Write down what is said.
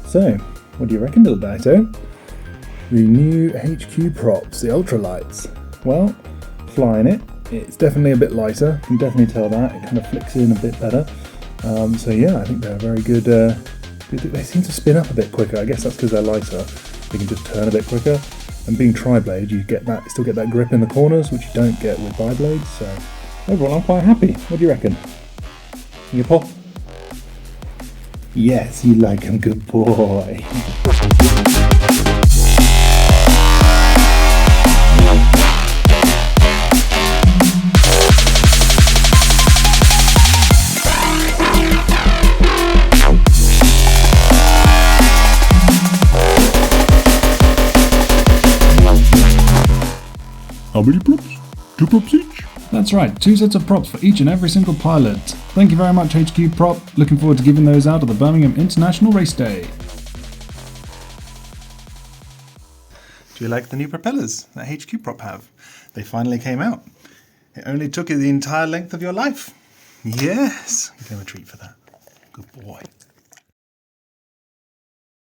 So, what do you reckon, little Daito? The new HQ props, the ultralights. Well, flying it. It's definitely a bit lighter. You can definitely tell that. It kind of flicks in a bit better. So yeah, I think they're very good. They seem to spin up a bit quicker. I guess that's because they're lighter. They can just turn a bit quicker. And being tri-blade, you still get that grip in the corners, which you don't get with bi-blades. So overall, I'm quite happy. What do you reckon? You pop? Yes, you like him, good boy. How many props? 2 props each? That's right, 2 sets of props for each and every single pilot. Thank you very much, HQ Prop. Looking forward to giving those out at the Birmingham International Race Day. Do you like the new propellers that HQ Prop have? They finally came out. It only took you the entire length of your life. Yes, give him a treat for that. Good boy.